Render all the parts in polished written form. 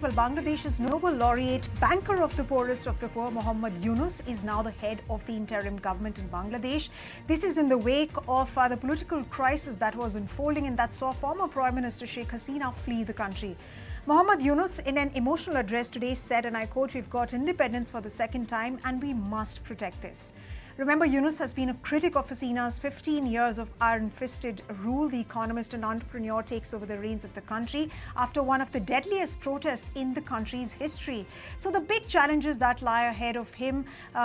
Well, Bangladesh's Nobel laureate, banker of the poor, Muhammad Yunus, is now the head of the interim government in Bangladesh. This is in the wake of the political crisis that was unfolding and that saw former Prime Minister Sheikh Hasina flee the country. Muhammad Yunus, in an emotional address today, said, and I quote, "We've got independence for the second time and we must protect this." Remember, Yunus has been a critic of Hasina's 15 years of iron-fisted rule. The economist and entrepreneur takes over the reins of the country after one of the deadliest protests in the country's history. So the big challenges that lie ahead of him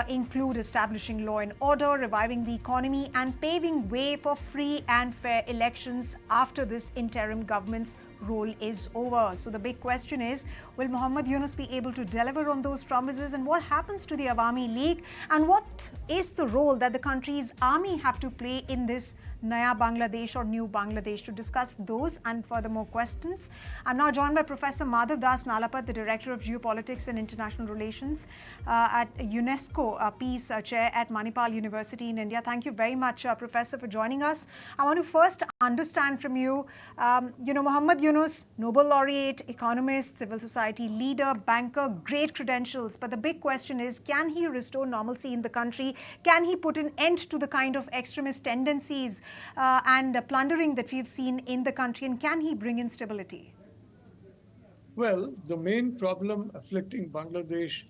include establishing law and order, reviving the economy, and paving way for free and fair elections after this interim government's role is over. So the big question is, will Muhammad Yunus be able to deliver on those promises, and what happens to the Awami League, and what is the role that the country's army have to play in this Naya Bangladesh or New Bangladesh? To discuss those and furthermore questions, I'm now joined by Professor Madhav Das Nalapat, the Director of Geopolitics and International Relations at UNESCO Peace Chair at Manipal University in India. Thank you very much, Professor, for joining us. I want to first understand from you, Muhammad Yunus, Nobel laureate, economist, civil society leader, banker, great credentials. But the big question is, can he restore normalcy in the country? Can he put an end to the kind of extremist tendencies and plundering that we've seen in the country, and can he bring in stability? Well, the main problem afflicting Bangladesh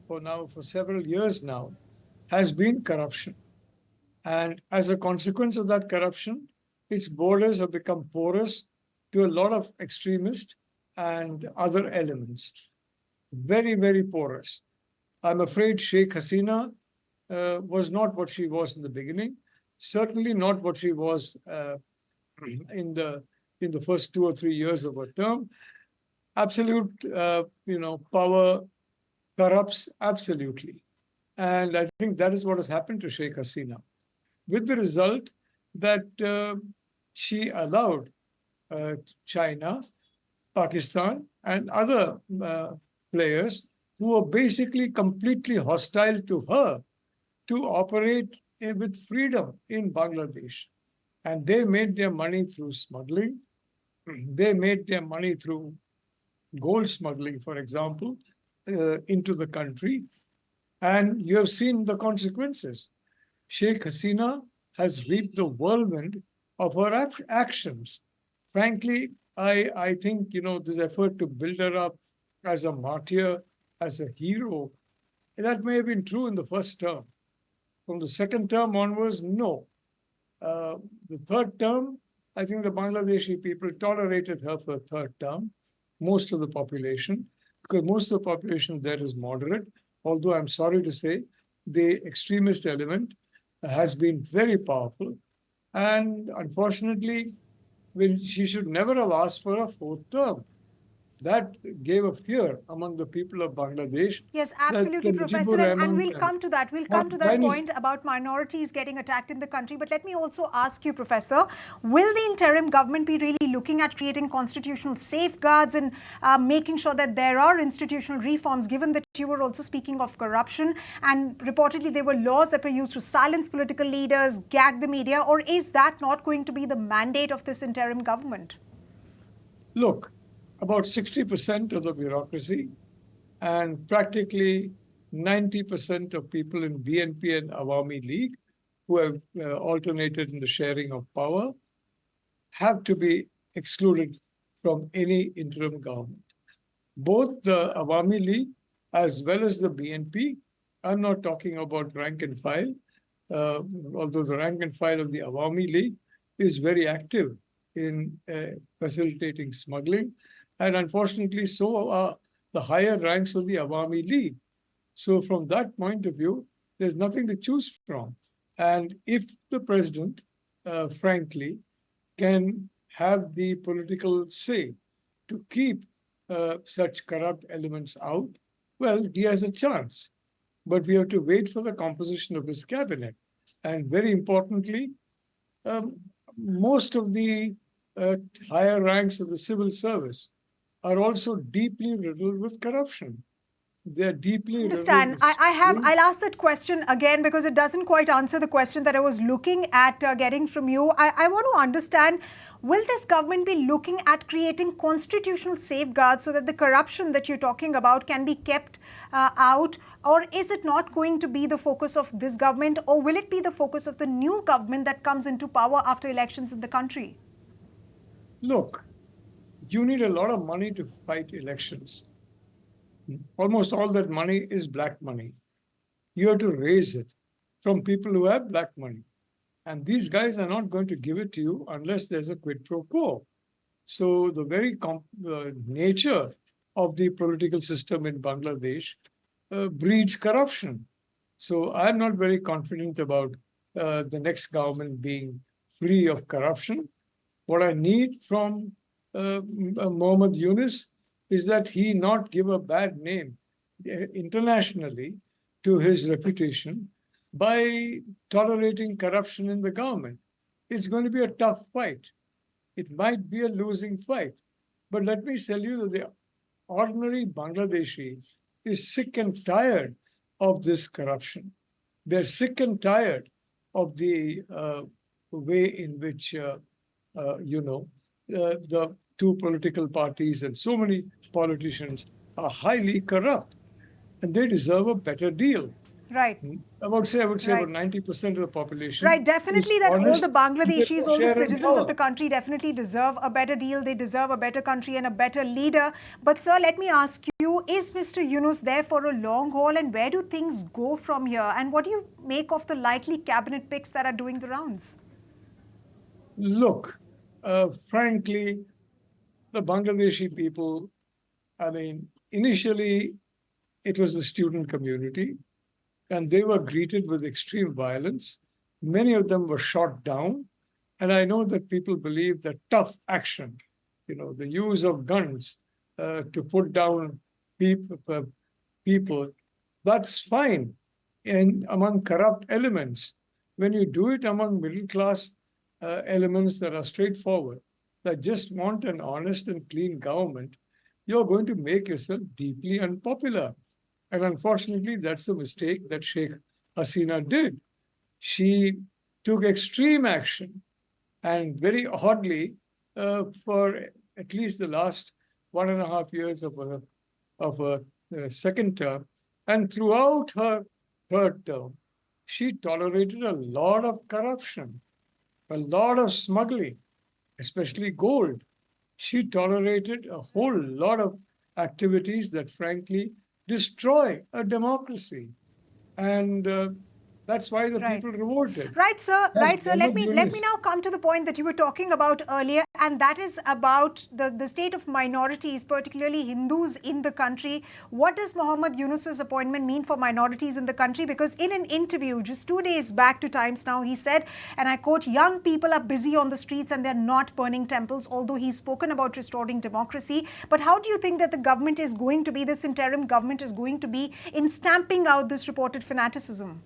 for several years now has been corruption. And as a consequence of that corruption, its borders have become porous to a lot of extremists and other elements. Very, very porous. I'm afraid Sheikh Hasina was not what she was in the beginning. Certainly not what she was in the first 2 or 3 years of her term. Absolute, power corrupts absolutely, and I think that is what has happened to Sheikh Hasina, with the result that she allowed China, Pakistan, and other players who were basically completely hostile to her to operate with freedom in Bangladesh. And they made their money through smuggling. They made their money through gold smuggling, for example, into the country. And you have seen the consequences. Sheikh Hasina has reaped the whirlwind of her actions. Frankly, I think, this effort to build her up as a martyr, as a hero, that may have been true in the first term. From the second term onwards, no. The third term, I think the Bangladeshi people tolerated her for a third term, most of the population, because most of the population there is moderate, although I'm sorry to say the extremist element has been very powerful. And unfortunately, she should never have asked for a fourth term. That gave a fear among the people of Bangladesh. Yes, absolutely, Professor. And we'll come to that. We'll come to that point about minorities getting attacked in the country. But let me also ask you, Professor, will the interim government be really looking at creating constitutional safeguards and making sure that there are institutional reforms, given that you were also speaking of corruption and reportedly there were laws that were used to silence political leaders, gag the media, or is that not going to be the mandate of this interim government? Look, about 60% of the bureaucracy and practically 90% of people in BNP and Awami League who have alternated in the sharing of power have to be excluded from any interim government. Both the Awami League as well as the BNP, I'm not talking about rank and file, although the rank and file of the Awami League is very active in facilitating smuggling. And unfortunately, so are the higher ranks of the Awami League. So from that point of view, there's nothing to choose from. And if the president, frankly, can have the political say to keep such corrupt elements out, well, he has a chance. But we have to wait for the composition of his cabinet. And very importantly, most of the higher ranks of the civil service are also deeply riddled with corruption. they're deeply Understand. I'll ask that question again because it doesn't quite answer the question that I was looking at getting from you. I want to understand, will this government be looking at creating constitutional safeguards so that the corruption that you're talking about can be kept out? Or is it not going to be the focus of this government? Or will it be the focus of the new government that comes into power after elections in the country? Look, you need a lot of money to fight elections. Almost all that money is black money. You have to raise it from people who have black money. And these guys are not going to give it to you unless there's a quid pro quo. So the very nature of the political system in Bangladesh breeds corruption. So I'm not very confident about the next government being free of corruption. What I need from Muhammad Yunus is that he not give a bad name internationally to his reputation by tolerating corruption in the government. It's going to be a tough fight. It might be a losing fight. But let me tell you that the ordinary Bangladeshi is sick and tired of this corruption. They're sick and tired of the way in which, the two political parties and so many politicians are highly corrupt, and they deserve a better deal. Right. I would say Right. about 90% of the population. Right, definitely is that all honest the Bangladeshis, all the share in citizens of the power. country definitely deserve a better deal. They deserve a better country and a better leader. But sir, let me ask you, is Mr. Yunus there for a long haul, and where do things go from here? And what do you make of the likely cabinet picks that are doing the rounds? Look, frankly, the Bangladeshi people, I mean, initially it was the student community, and they were greeted with extreme violence. Many of them were shot down. And I know that people believe that tough action, the use of guns to put down people, that's fine among corrupt elements. When you do it among middle class elements that are straightforward, that just want an honest and clean government, you're going to make yourself deeply unpopular. And unfortunately, that's the mistake that Sheikh Hasina did. She took extreme action, and very oddly, for at least the last 1.5 years of her second term, and throughout her third term, she tolerated a lot of corruption, a lot of smuggling, especially gold. She tolerated a whole lot of activities that, frankly, destroy a democracy. And that's why the people revolted. Right, sir. Right, sir. Let me Yunus. now come to the point that you were talking about earlier, and that is about the state of minorities, particularly Hindus in the country. What does Muhammad Yunus's appointment mean for minorities in the country? Because in an interview just 2 days back to Times Now, he said, and I quote, "Young people are busy on the streets and they're not burning temples," although he's spoken about restoring democracy. But how do you think that the government is going to be, this interim government is going to be in stamping out this reported fanaticism?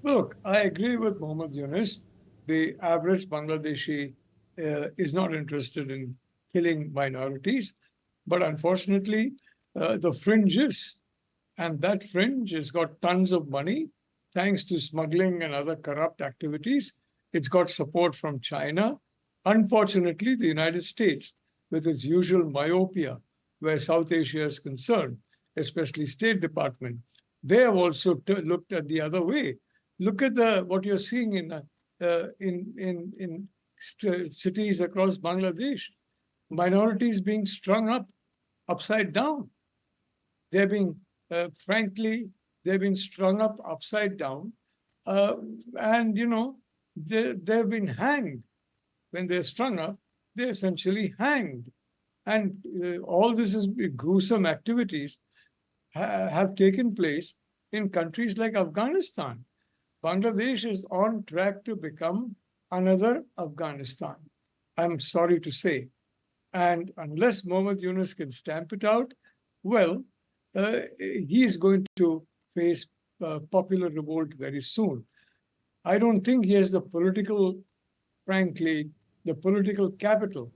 Look, I agree with Muhammad Yunus. The average Bangladeshi is not interested in killing minorities, but unfortunately, the fringe is. And that fringe has got tons of money, thanks to smuggling and other corrupt activities. It's got support from China. Unfortunately, the United States, with its usual myopia, where South Asia is concerned, especially State Department, they have also looked at the other way. Look at what you're seeing in cities across Bangladesh. Minorities being strung up upside down. They're being, frankly, they've been strung up upside down, and they've been hanged. When they're strung up, they're essentially hanged, and all this is gruesome activities have taken place in countries like Afghanistan. Bangladesh is on track to become another Afghanistan, I'm sorry to say. And unless Muhammad Yunus can stamp it out, well, he is going to face popular revolt very soon. I don't think he has the political, frankly, the political capital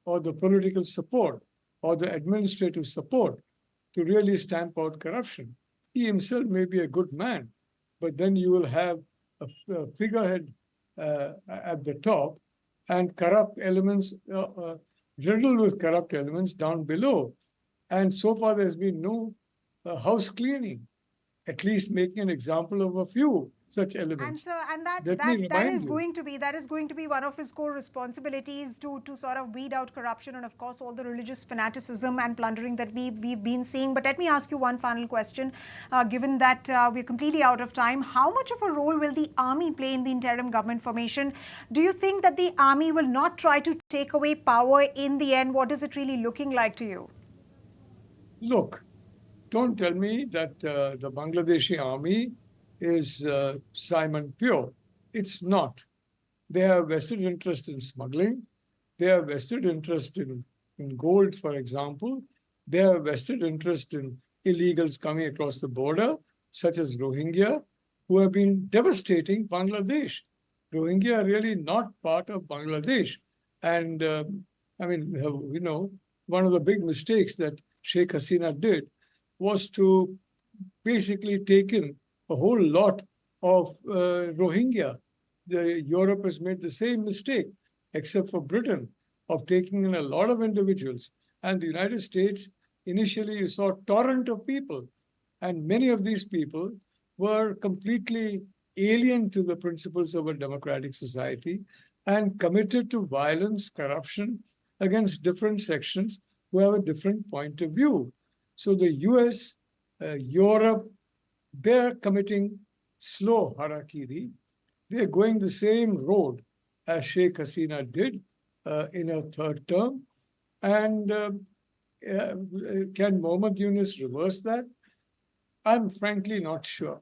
or the political support or the administrative support to really stamp out corruption. He himself may be a good man, but then you will have a figurehead at the top and corrupt elements, riddled with corrupt elements down below. And so far, there's been no house cleaning, at least making an example of a few such elements. And so, and that is you. going to be one of his core responsibilities to sort of weed out corruption and, of course, all the religious fanaticism and plundering that we've been seeing. But let me ask you one final question. Given that we're completely out of time, how much of a role will the army play in the interim government formation? Do you think that the army will not try to take away power in the end? What is it really looking like to you? Look, don't tell me that the Bangladeshi army is Simon Pure. It's not. They have vested interest in smuggling. They have vested interest in gold, for example. They have vested interest in illegals coming across the border, such as Rohingya, who have been devastating Bangladesh. Rohingya are really not part of Bangladesh. And one of the big mistakes that Sheikh Hasina did was to basically take in a whole lot of Rohingya. Europe has made the same mistake, except for Britain, of taking in a lot of individuals. And the United States, initially you saw a torrent of people. And many of these people were completely alien to the principles of a democratic society and committed to violence, corruption against different sections who have a different point of view. So the US, Europe, they're committing slow harakiri. They're going the same road as Sheikh Hasina did in her third term. And can Muhammad Yunus reverse that? I'm frankly not sure.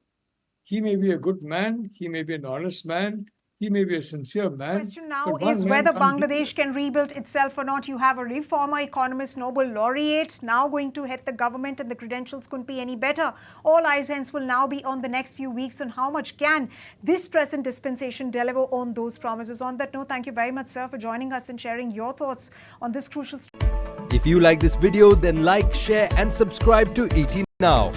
He may be a good man. He may be an honest man. He may be a sincere man. The question now is whether Bangladesh can rebuild itself or not. You have a reformer, economist, Nobel laureate now going to head the government, and the credentials couldn't be any better. All eyes hence will now be on the next few weeks on how much can this present dispensation deliver on those promises. On that note, thank you very much, sir, for joining us and sharing your thoughts on this crucial story. If you like this video, then like, share and subscribe to ET Now.